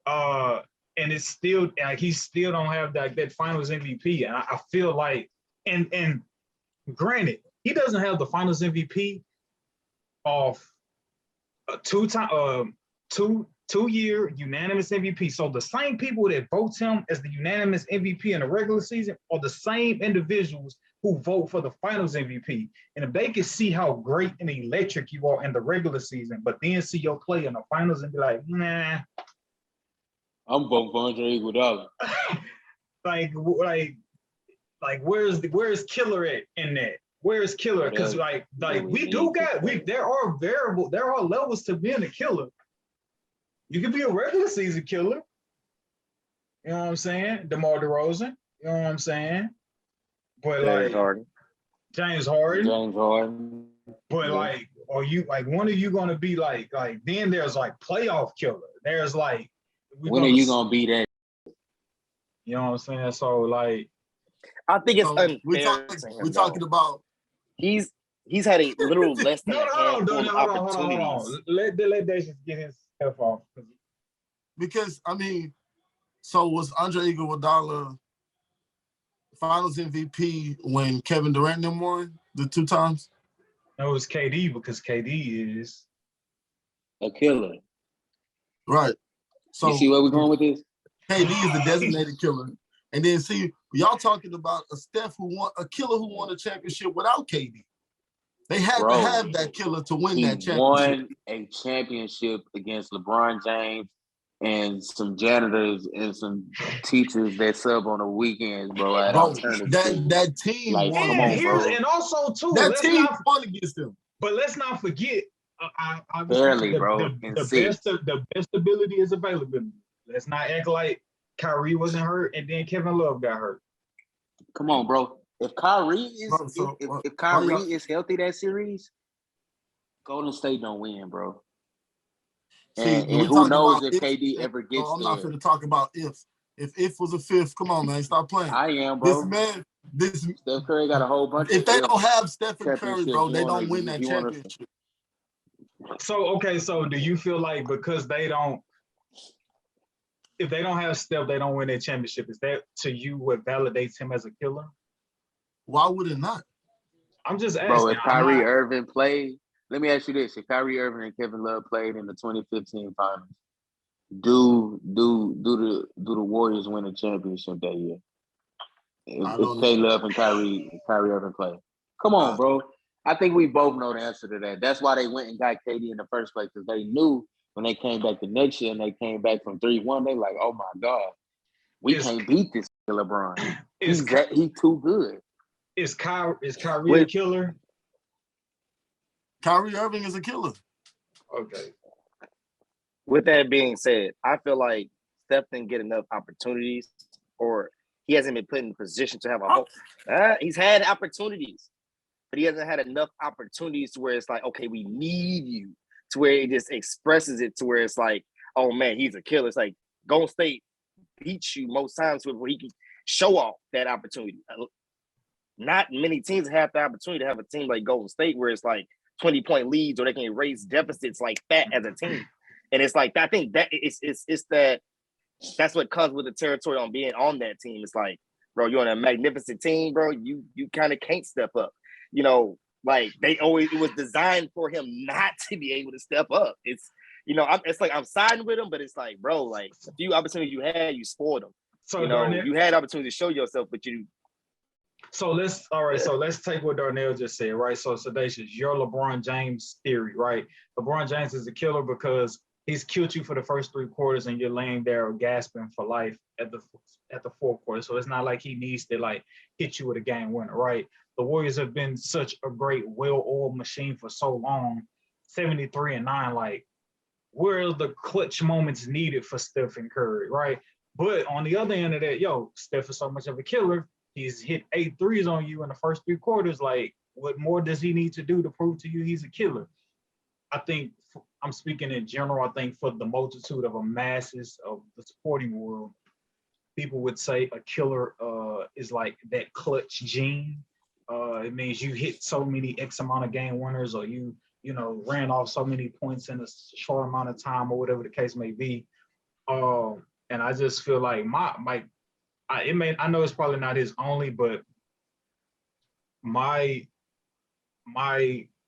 And it's still like he still don't have that Finals MVP. And I feel like, and granted, he doesn't have the Finals MVP of a 2-year unanimous MVP. So the same people that vote him as the unanimous MVP in the regular season are the same individuals who vote for the Finals MVP. And if they can see how great and electric you are in the regular season, but then see your play in the finals and be like, nah. I'm voting for Andre Iguodala. like where's Killer at in that? Where's Killer? Because there are levels to being a killer. You can be a regular season killer. You know what I'm saying? DeMar Derozan. You know what I'm saying? But James Harden. But are you one of you gonna be like then there's playoff killer. There's when are you gonna be that? You know what I'm saying? So I think it's unfair. We're talking about he's had a little less than hold on. Let Dacius get his stuff off. Because so was Andre Iguodala Finals MVP when Kevin Durant and won the 2 times? No, it was KD because KD is a killer. Right. So you see where we're going with this? KD is the designated killer. And then see, y'all talking about a killer who won a championship without KD. They had to have that killer to win that championship. Won a championship against LeBron James and some janitors and some teachers that sub on the weekends, bro. That team won. Come on, bro. And also too, that team won against them. But let's not forget, barely, bro. The best ability is availability. Let's not act like Kyrie wasn't hurt and then Kevin Love got hurt. Come on, bro. If Kyrie is healthy that series, Golden State don't win, bro. And who knows if KD ever gets there. I'm not going to talk about if. If was a fifth, come on, man, stop playing. I am, bro. Steph Curry got a whole bunch. If they don't have Stephen Curry, bro, they don't win that championship. So do you feel like because if they don't have Steph, they don't win that championship? Is that to you what validates him as a killer? Why would it not? I'm just asking. Bro, if Kyrie Irving played, let me ask you this: if Kyrie Irving and Kevin Love played in the 2015 finals, do the Warriors win a championship that year? If K Love and Kyrie Irving play, come on, bro. I think we both know the answer to that. That's why they went and got KD in the first place, because they knew when they came back the next year and they came back from 3-1, they like, oh my God, we can't beat this LeBron. He's too good. Is Kyrie a killer? Kyrie Irving is a killer. Okay. With that being said, I feel like Steph didn't get enough opportunities, or he hasn't been put in position to have a whole. He's had opportunities, but he hasn't had enough opportunities to where it's like, okay, we need you, to where it just expresses it to where it's like, oh man, he's a killer. It's like Golden State beats you most times where he can show off that opportunity. Not many teams have the opportunity to have a team like Golden State where it's like 20-point leads or they can erase deficits like that as a team. And it's like, I think that it's that's what comes with the territory on being on that team. It's like, bro, you're on a magnificent team, bro. You kind of can't step up. You know, like it was designed for him not to be able to step up. It's, it's like I'm siding with him, but it's like, bro, like a few opportunities you had, you spoiled them. So you had opportunity to show yourself, but you. So let's take what Darnell just said, right? So Sedacious, your LeBron James theory, right? LeBron James is a killer because he's killed you for the first 3 quarters and you're laying there gasping for life at the 4th quarter. So it's not like he needs to hit you with a game winner, right? The Warriors have been such a great, well-oiled machine for so long, 73-9, where are the clutch moments needed for Steph and Curry, right? But on the other end of that, Steph is so much of a killer. He's hit 8 threes on you in the first 3 quarters. What more does he need to do to prove to you he's a killer? I think I'm speaking in general. I think for the multitude of a masses of the sporting world, people would say a killer is like that clutch gene. It means you hit so many X amount of game winners, or you ran off so many points in a short amount of time, or whatever the case may be. And I just feel like I know it's probably not his only, but my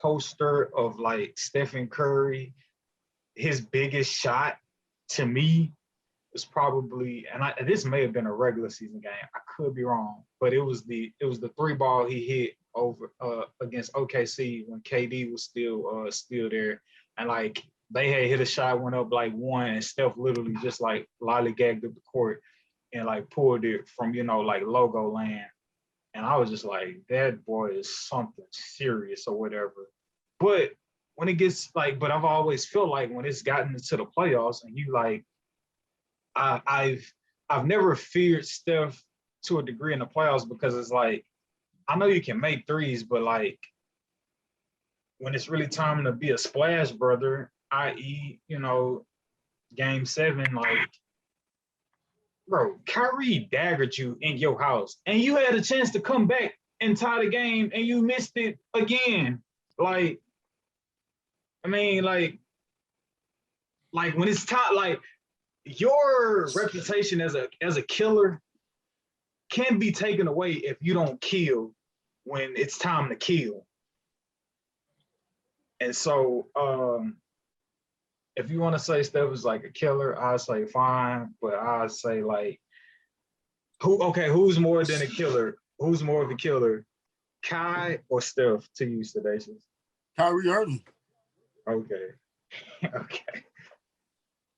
poster of like Stephen Curry, his biggest shot to me was probably, and this may have been a regular season game. I could be wrong, but it was the 3-ball he hit over against OKC when KD was still there, and like they had hit a shot, went up like one, and Steph literally just like lollygagged up the court and like pulled it from like logo land. And I was just like, that boy is something serious or whatever. But when it gets like, but I've always felt like when it's gotten into the playoffs and you like, I've never feared Steph to a degree in the playoffs, because it's like, I know you can make threes, but like when it's really time to be a splash brother, i.e., game 7, like, bro, Kyrie daggered you in your house, and you had a chance to come back and tie the game, and you missed it again. Like, I mean, like when it's time, like your reputation as a killer can be taken away if you don't kill when it's time to kill. And so, if you want to say Steph is like a killer, I say fine, but I say like, who's more than a killer? Who's more of a killer, Kai or Steph to you, Sedacious? Kyrie Irving. Okay. Okay.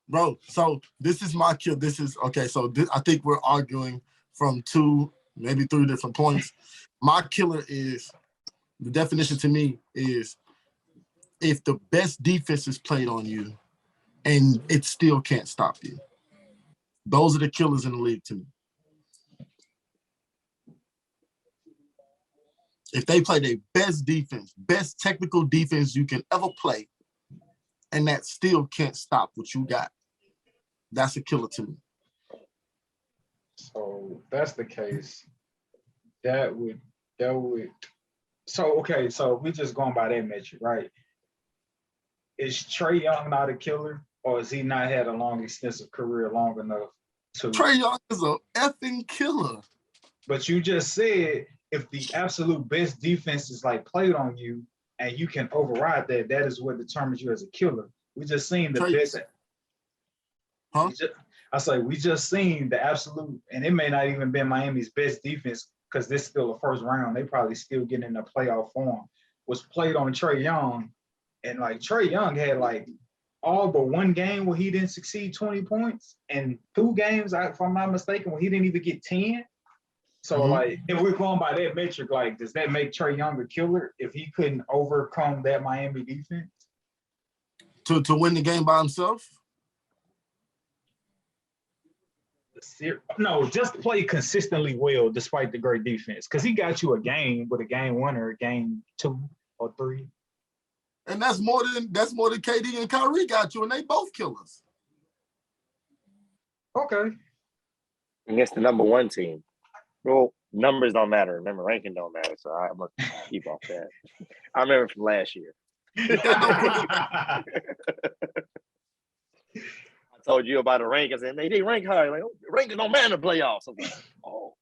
Bro, so this is my kill. This is okay. So I think we're arguing from 2, maybe 3 different points. My killer is, the definition to me is, if the best defense is played on you and it still can't stop you. Those are the killers in the league to me. If they play their best defense, best technical defense you can ever play, and that still can't stop what you got, that's a killer to me. So if that's the case, that would so okay, so we just going by that metric, right? Is Trae Young not a killer, or has he not had a long, extensive career long enough to? Trae Young is a effing killer. But you just said if the absolute best defense is like played on you and you can override that, that is what determines you as a killer. We just seen the best. Huh? We just seen the absolute, and it may not even been Miami's best defense, because this is still a first round. They probably still getting in the playoff form. Was played on Trae Young, and like Trae Young had like all but one game where he didn't succeed 20 points, and 2 games, if I'm not mistaken, where he didn't even get 10. So like, if we're going by that metric, like, does that make Trae Young a killer if he couldn't overcome that Miami defense? To win the game by himself? No, just play consistently well despite the great defense, because he got you a game with a game winner, game 2 or 3. And that's more than KD and Kyrie got you, and they both killers. Okay. Against the number 1 team. Well, numbers don't matter. Remember, ranking don't matter, so I'm going to keep off that. I remember from last year. I told you about the rank. I said, they didn't rank high. Like, ranking don't matter in the playoffs. I was like, oh.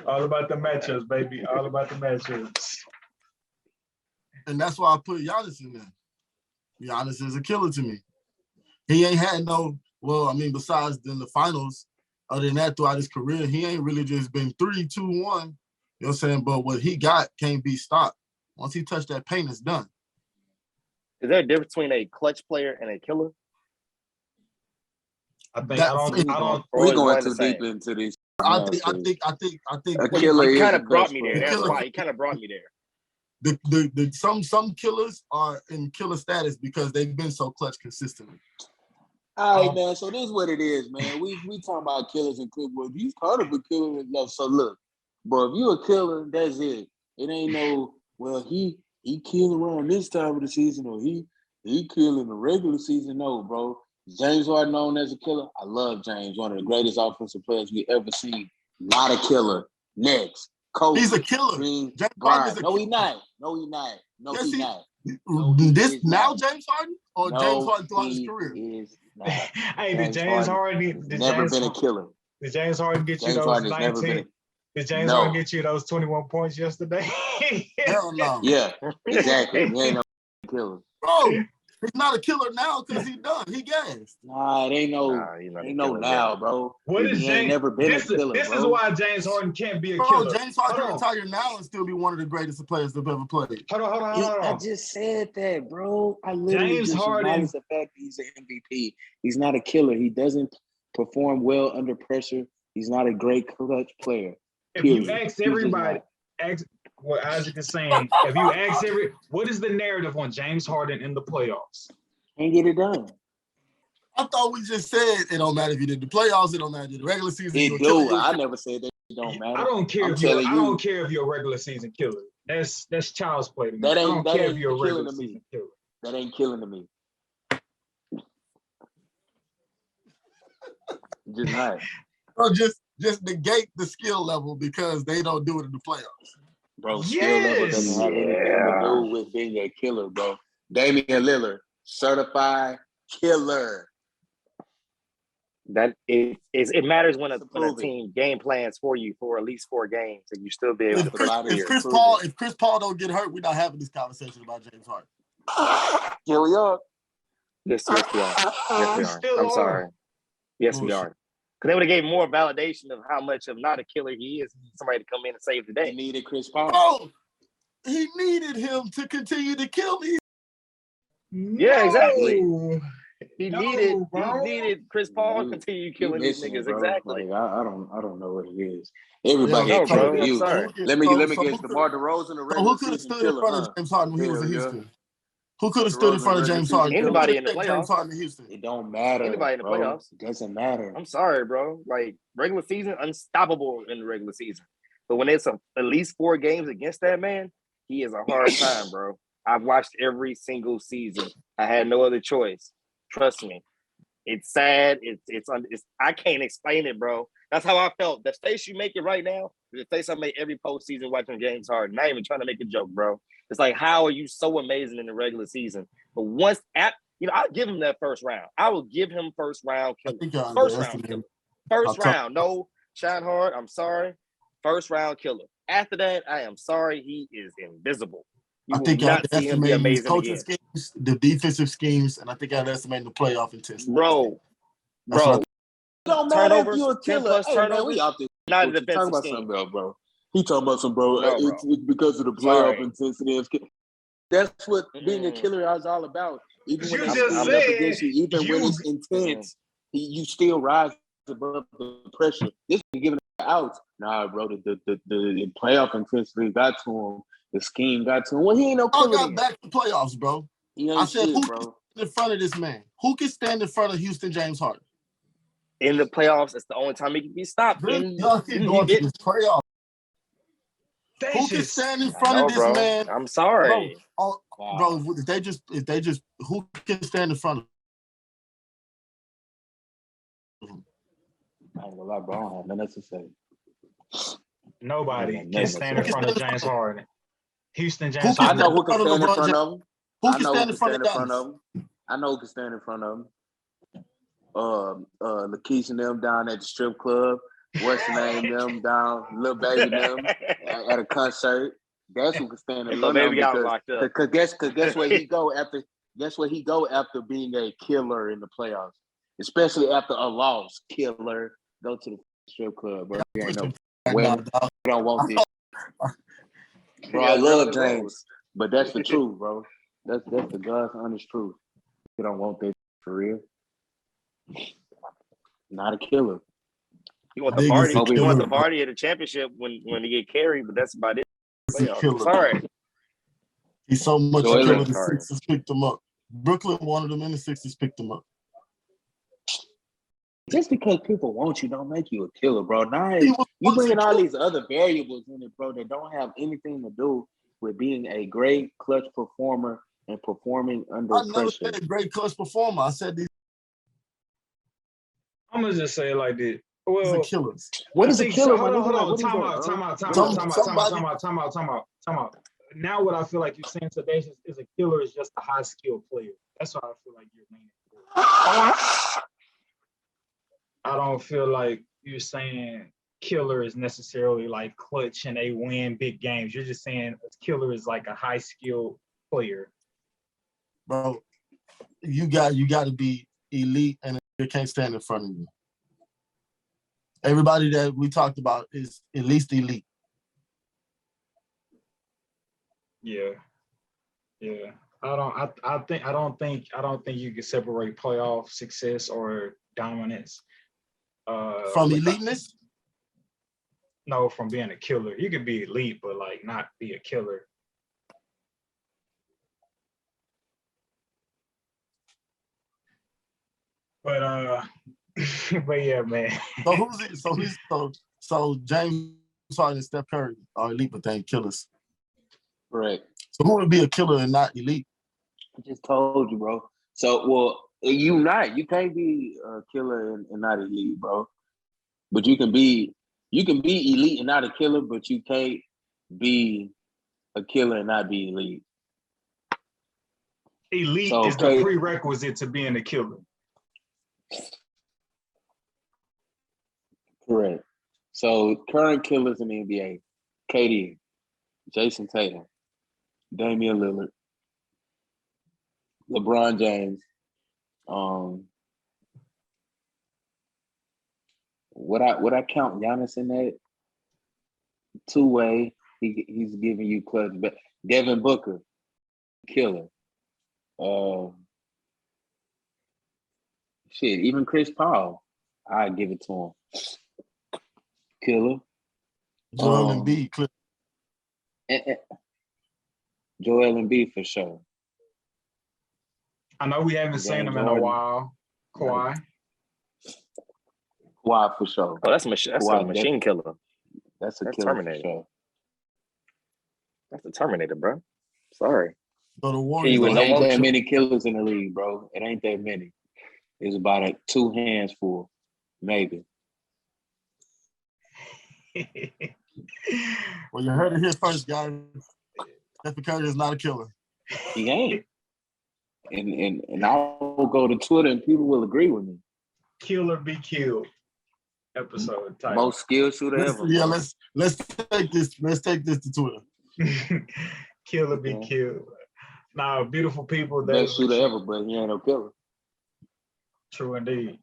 All about the matchups, baby. All about the matchups. And that's why I put Giannis in there. Giannis is a killer to me. He ain't had besides in the finals, other than that, throughout his career, he ain't really just been 3-2-1. You know what I'm saying? But what he got can't be stopped. Once he touched that paint, it's done. Is there a difference between a clutch player and a killer? I don't. We're going too deep into these. I think. A killer he kind is of brought me there. That's why he kind of brought me there. Some killers are in killer status because they've been so clutch consistently. All right, man. So this is what it is, man. We talking about killers and Clipwood. He's part of a killer enough. So look, bro, if you a killer, that's it. It ain't no, well, he killed around this time of the season, or he He killing the regular season, no, bro. James Harden known as a killer. I love James, one of the greatest offensive players we ever seen. Not a killer. Next, Kobe. He's a killer. James Harden is a No, killer. he not. No, he not. No, Yes, he not. This now James Harden or James Harden throughout his he career? is not. Hey, did James Harden never been a killer. Did James Harden get you James those Harden has never 19? been Did James Harden get you those 21 points yesterday? Hell no. Yeah, exactly. He ain't no killer. Bro, he's not a killer now because he done. He gassed. Nah, it ain't no now, bro. What is he James? ain't never been a killer, This bro. is why James Harden can't be a Bro, killer. James Harden can retire now and still be one of the greatest players that ever played. Hold on. I just said that, bro. I literally James just Harden, acknowledged the fact that he's an MVP. He's not a killer. He doesn't perform well under pressure. He's not a great clutch player. If you ask everybody, ask what Isaac is saying, if you ask what is the narrative on James Harden in the playoffs? Can't get it done. I thought we just said it don't matter if you did the playoffs, it don't matter if you did the regular season. It do. I never said that it don't matter. I don't care I don't care if you're a regular season killer. That's child's play to me. I don't care if you're a regular season killer. That ain't killing to me. Just not. Bro, just negate the skill level because they don't do it in the playoffs. Bro, skill level doesn't have anything to do with being a killer, bro. Damian Lillard, certified killer. That it matters when a team game plans for you for at least 4 games, and you still be able to if Chris Paul don't get hurt, we're not having this conversation about James Harden. Here we are. Yes, we are. Yes, we are. I'm sorry. Yes, we are. Because they would have gave more validation of how much of not a killer he is. Somebody to come in and save the day. He needed Chris Paul. Oh, he needed him to continue to kill me. Yeah, exactly. He needed Chris Paul to continue killing these niggas. Bro. Exactly. Like, I don't know what it is. Everybody ain't killing you. Sorry. Let me guess. DeMar Derozan, the regular who could have stood in front of James Harden when he was in Houston? Who could have stood in front of James Harden? Anybody in the playoffs. James Harden in Houston. It don't matter. Anybody in the playoffs. It doesn't matter. I'm sorry, bro. Like, regular season, unstoppable in the regular season. But when it's at least 4 games against that man, he is a hard time, bro. I've watched every single season. I had no other choice. Trust me. It's sad. It's I can't explain it, bro. That's how I felt. The face you make it right now is the face I make every postseason watching James Harden. Not even trying to make a joke, bro. It's like, how are you so amazing in the regular season? But once I'll give him that first round. I will give him first round killer. First round killer. First round. No, shine hard. I'm sorry. First round killer. After that, I am sorry. He is invisible. You will not see him be amazing coaching again. schemes, the defensive schemes, and I think I'd estimate the playoff intensity. Bro. It don't matter if you're a 10 killer. plus turnovers. Man, we out there. Not a defensive talking about scheme. something else, bro. He talking about some bro. No, it's because of the playoff intensity. That's what being a killer is all about. Even when it's intense, you still rise above the pressure. This is giving it out. Nah, bro. The playoff intensity got to him. The scheme got to him. Well, he ain't no killer. I got back to playoffs, bro. I said, who can stand in front of this man? Who can stand in front of Houston James Harden? In the playoffs, it's the only time he can be stopped. Really? Y'all keep going to this playoff. Who can stand in front of this man? I'm sorry, bro. If they just, who can stand in front of him? I ain't gonna lie, bro. I don't have nothing else to say. Nobody can stand in front of James Harden. Houston James Harden. I know who can stand in front of him. Who can stand in front of him? I know who can stand in front of him. Lakeisha and them down at the strip club. What's the name? Them down, Lil Baby them at a concert. That's who can stand in front of him. Because guess where he go after? Guess where he go after being a killer in the playoffs, especially after a loss. Killer, go to the strip club, bro. You ain't no winner. You don't want this, bro. I love James, but that's the truth, bro. That's the God's honest truth. You don't want this for real. Not a killer. You want the party? You want the party at the championship when he get carried, but that's about it. Sorry. He's so much a killer. The Sixers picked him up. Brooklyn wanted him, and the Sixers picked him up. Just because people want you don't make you a killer, bro. Now you bringing all these other variables in it, bro, that don't have anything to do with being a great clutch performer and performing under I never pressure. said great clutch performer. I said these I'm gonna just say it like this. are Well, killers. What is a killer? Hold My nigga? on. What is Time out. Now what I feel like you're saying today is a killer is just a high skilled player. That's what I feel like you're leaning for. I don't feel like you're saying killer is necessarily like clutch and they win big games. You're just saying a killer is like a high skilled player. Bro, you got to be elite and you can't stand in front of you. Everybody that we talked about is at least elite. Yeah. I don't think you can separate playoff success or dominance From eliteness? No, from being a killer. You could be elite, but like not be a killer. But but yeah, man. So who's it? So James Harden and Steph Curry are elite, but they ain't killers. Correct. So who would be a killer and not elite? I just told you, bro. So, well, you can't be a killer and not elite, bro. But you can be elite and not a killer, but you can't be a killer and not be elite. Elite is the prerequisite to being a killer. Correct. So current killers in the NBA: KD, Jason Tatum, Damian Lillard, LeBron James. Would I count Giannis in that? Two-way, he's giving you clutch. But Devin Booker, killer. Even Chris Paul, I give it to him. Killer. Joel Embiid, Joel Embiid for sure. I know we haven't seen him in a while. Kawhi for sure. Oh, that's a machine killer. That's a killer Terminator. for sure. That's a Terminator, bro. Sorry. So the Warriors It ain't that many killers in the league, bro. It ain't that many. It's about 2 hands full, maybe. Well, you heard it here first, guys. Steph Curry is not a killer. He ain't. And I'll go to Twitter and people will agree with me. Killer be killed. Episode title. Most skilled shooter ever. Yeah, let's take this. Let's take this to Twitter. Killer be killed. Now, beautiful people. Best shooter ever, but he ain't no killer. True indeed.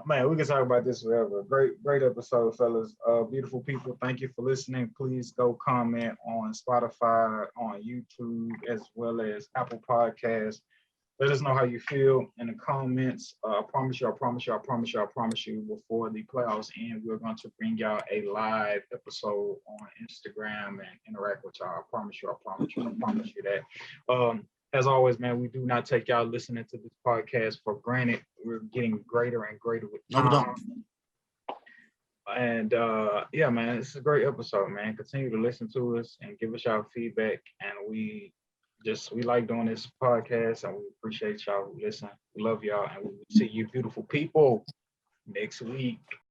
Man, we can talk about this forever. Great episode, fellas. Beautiful people, thank you for listening. Please go comment on Spotify, on YouTube, as well as Apple Podcasts. Let us know how you feel in the comments. I promise you, before the playoffs end, we're going to bring y'all a live episode on Instagram and interact with y'all. I promise you that. As always, man, we do not take y'all listening to this podcast for granted. We're getting greater and greater with time. No, we don't. And yeah, man, it's a great episode, man. Continue to listen to us and give us y'all feedback. And we like doing this podcast, and we appreciate y'all who listen. We love y'all, and we will see you beautiful people next week.